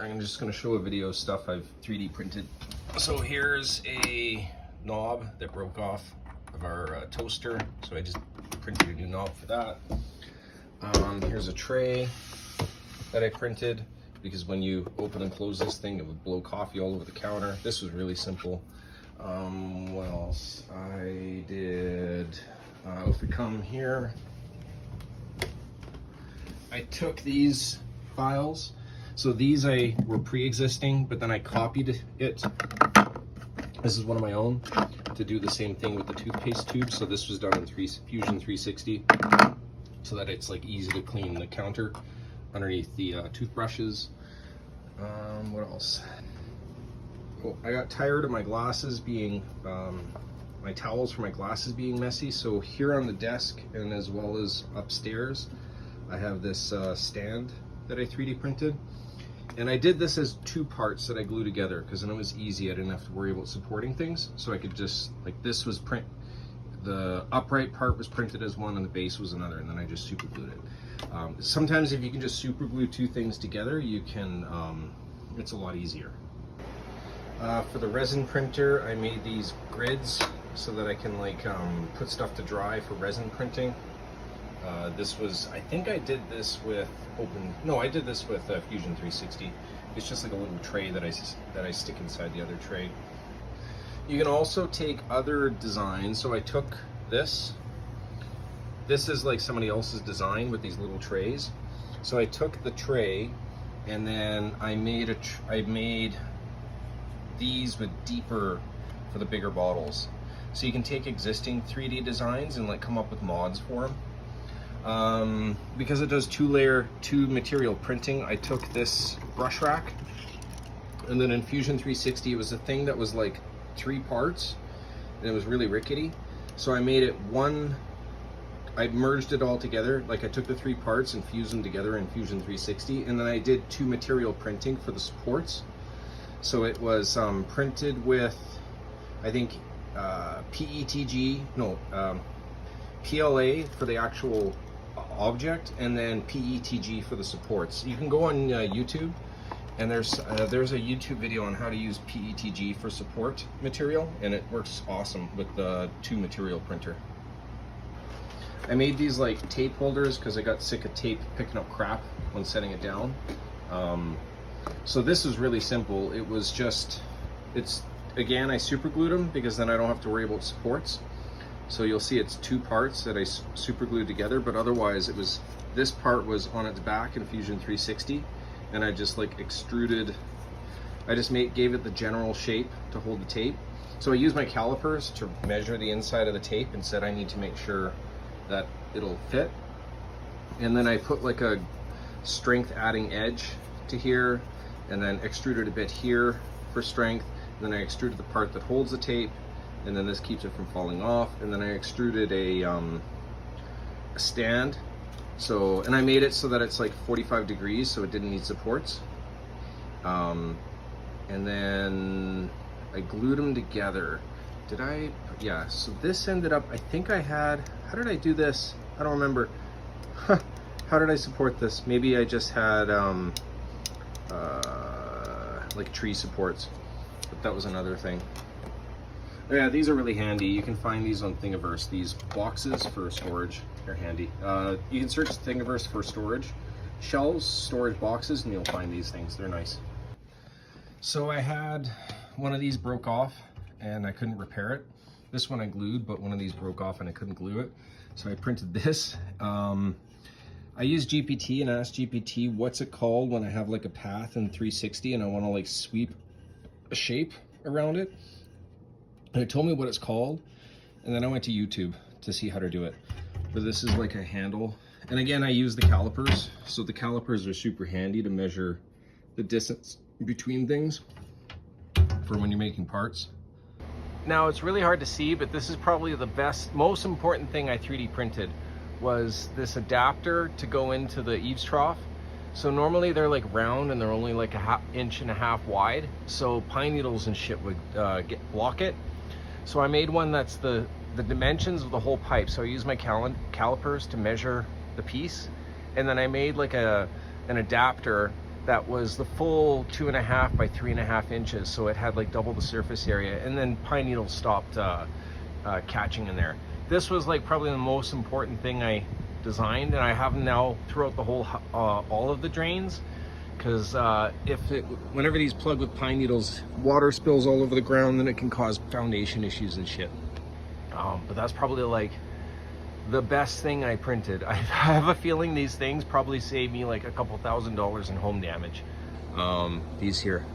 I'm just going to show a video of stuff I've 3D printed. So here's a knob that broke off of our toaster, so I just printed a new knob for that. Here's a tray that I printed, because when you open and close this thing, it would blow coffee all over the counter. This was really simple. What else? I did, if we come here, I took these files. So these were pre-existing, but then I copied it. This is one of my own, to do the same thing with the toothpaste tube. So this was done in Fusion 360, so that it's like easy to clean the counter underneath the toothbrushes. What else? Oh, I got tired of my glasses being, my towels for my glasses being messy. So here on the desk, and as well as upstairs, I have this stand that I 3D printed. And I did this as two parts that I glue together, because then it was easy. I didn't have to worry about supporting things. So I could just, like, this was the upright part was printed as one and the base was another, and then I just super glued it. Sometimes if you can just super glue two things together, you can, it's a lot easier. For the resin printer, I made these grids so that I can put stuff to dry for resin printing. This was, I think I did this with I did this with Fusion 360. It's just like a little tray that I stick inside the other tray. You can also take other designs. So I took this. This is like somebody else's design with these little trays. So I took the tray, and then I made these with deeper for the bigger bottles. So you can take existing 3D designs and like come up with mods for them. Because it does two material printing, I took this brush rack, and then in Fusion 360 it was a thing that was like 3 parts, and it was really rickety. So I made it one, I merged it all together. Like I took the 3 parts and fused them together in Fusion 360, and then I did 2 material printing for the supports. So it was printed with, I think, PLA for the actual object, and then PETG for the supports. You can go on YouTube, and there's a YouTube video on how to use PETG for support material, and it works awesome with the 2 material printer. I made these like tape holders because I got sick of tape picking up crap when setting it down. So this was really simple. It was just, again, I super glued them because then I don't have to worry about supports. So you'll see it's 2 parts that I super glued together, but otherwise it was, this part was on its back in Fusion 360, and I just like extruded, I just gave it the general shape to hold the tape. So I used my calipers to measure the inside of the tape and said I need to make sure that it'll fit. And then I put like a strength adding edge to here, and then extruded a bit here for strength. And then I extruded the part that holds the tape, and then this keeps it from falling off. And then I extruded a stand. So, and I made it so that it's like 45 degrees, so it didn't need supports. And then I glued them together. Yeah, so this ended up, I think I had, how did I do this? I don't remember. How did I support this? Maybe I just had like tree supports, but that was another thing. Yeah, these are really handy. You can find these on Thingiverse. These boxes for storage, they're handy. You can search Thingiverse for storage shelves, storage boxes, and you'll find these things. They're nice. So I had one of these broke off and I couldn't repair it. This one I glued, but one of these broke off and I couldn't glue it. So I printed this. I used GPT and asked GPT what's it called when I have like a path in 360 and I want to like sweep a shape around it. And it told me what it's called, and then I went to YouTube to see how to do it. But this is like a handle, and again I use the calipers. So the calipers are super handy to measure the distance between things for when you're making parts. Now it's really hard to see, but this is probably the most important thing I 3D printed was this adapter to go into the eaves trough. So normally they're like round and they're only like a 1.5 inches wide. So pine needles and shit would block it. So I made one that's the dimensions of the whole pipe. So I used my calipers to measure the piece. And then I made like an adapter that was the full 2.5 by 3.5 inches, so it had like double the surface area, and then pine needles stopped catching in there. This was like probably the most important thing I designed, and I have them now throughout the whole all of the drains, because whenever these plug with pine needles, water spills all over the ground, then it can cause foundation issues and shit. But that's probably like the best thing I printed. I have a feeling these things probably saved me like a couple $1,000s in home damage. These here.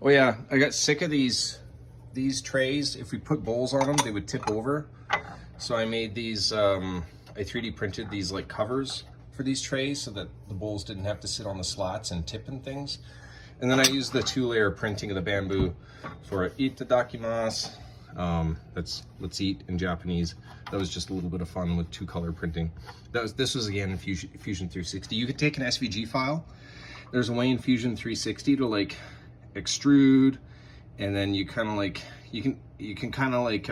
Oh yeah, I got sick of these trays. If we put bowls on them, they would tip over. So I made these, I 3D printed these like covers for these trays so that the bowls didn't have to sit on the slats and tip and things. And then I used the 2-layer printing of the bamboo for itadakimasu. That's let's eat in Japanese. That was just a little bit of fun with 2-color printing. This was again in Fusion 360. You could take an SVG file. There's a way in Fusion 360 to like extrude, and then you kind of like you can kind of like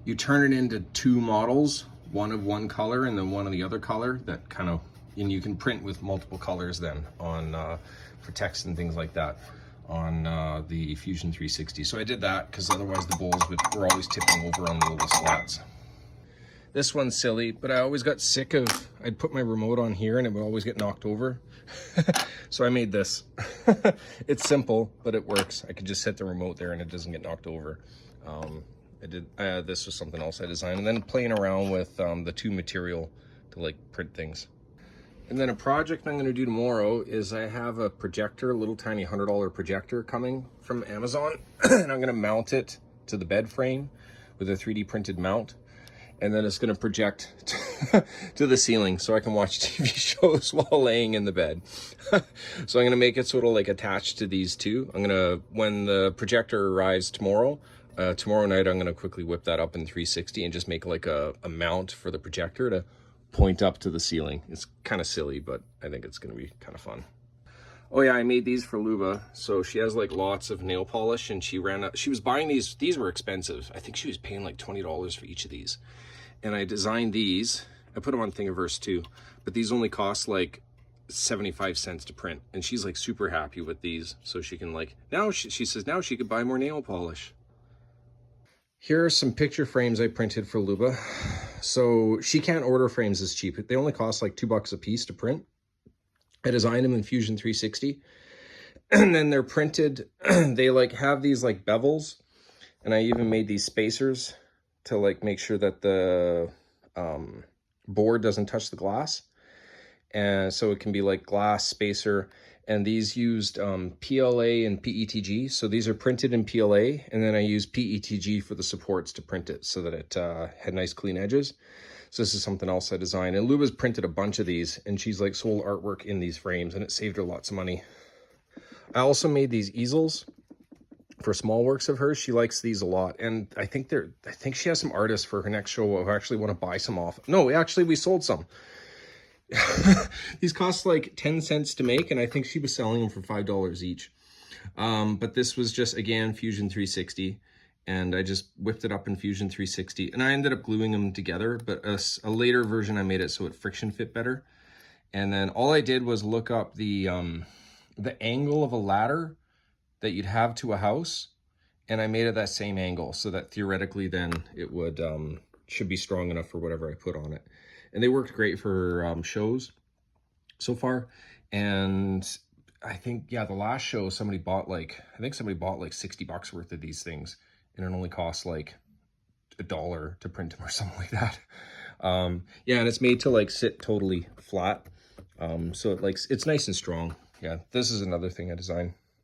you turn it into 2 models, one of one color and then one of the other color, that kind of, and you can print with multiple colors then on for text and things like that on the Fusion 360. So I did that because otherwise the bowls were always tipping over on the little slats. This one's silly, but I always got sick of, I'd put my remote on here and it would always get knocked over. So I made this. It's simple, but it works. I could just set the remote there and it doesn't get knocked over. This was something else I designed, and then playing around with the 2 material to like print things. And then a project I'm going to do tomorrow is I have a projector, a little tiny $100 projector coming from Amazon, and I'm going to mount it to the bed frame with a 3D printed mount, and then it's going to project to the ceiling so I can watch TV shows while laying in the bed. So I'm going to make it sort of like attached to these two. When the projector arrives tomorrow night, I'm going to quickly whip that up in 360 and just make like a mount for the projector to point up to the ceiling. It's kind of silly, but I think it's going to be kind of fun. Oh yeah, I made these for Luba. So she has like lots of nail polish, and she was buying these. These were expensive. I think she was paying like $20 for each of these. And I designed these. I put them on Thingiverse too, but these only cost like 75 cents to print. And she's like super happy with these. So she can like, now she says now she could buy more nail polish. Here are some picture frames I printed for Luba. So she can't order frames as cheap. They only cost like $2 a piece to print. I designed them in Fusion 360. And then they're printed, they like have these like bevels. And I even made these spacers to like make sure that the board doesn't touch the glass. And so it can be like glass spacer. And these used PLA and PETG. So these are printed in PLA, and then I used PETG for the supports to print it so that it had nice clean edges. So this is something else I designed. And Luba's printed a bunch of these, and she's like sold artwork in these frames, and it saved her lots of money. I also made these easels for small works of hers. She likes these a lot, and I think she has some artists for her next show who actually want to buy some off. No, actually we sold some. These cost like 10 cents to make, and I think she was selling them for $5 each. But this was just, again, Fusion 360, and I just whipped it up in Fusion 360, and I ended up gluing them together, but a later version I made it so it friction fit better. And then all I did was look up the angle of a ladder that you'd have to a house, and I made it that same angle so that theoretically then it would should be strong enough for whatever I put on it. And they worked great for shows so far. And I think, yeah, the last show somebody bought like, $60 worth of these things, and it only cost like $1 to print them or something like that. Yeah, and it's made to like sit totally flat. So it's nice and strong. Yeah, this is another thing I designed.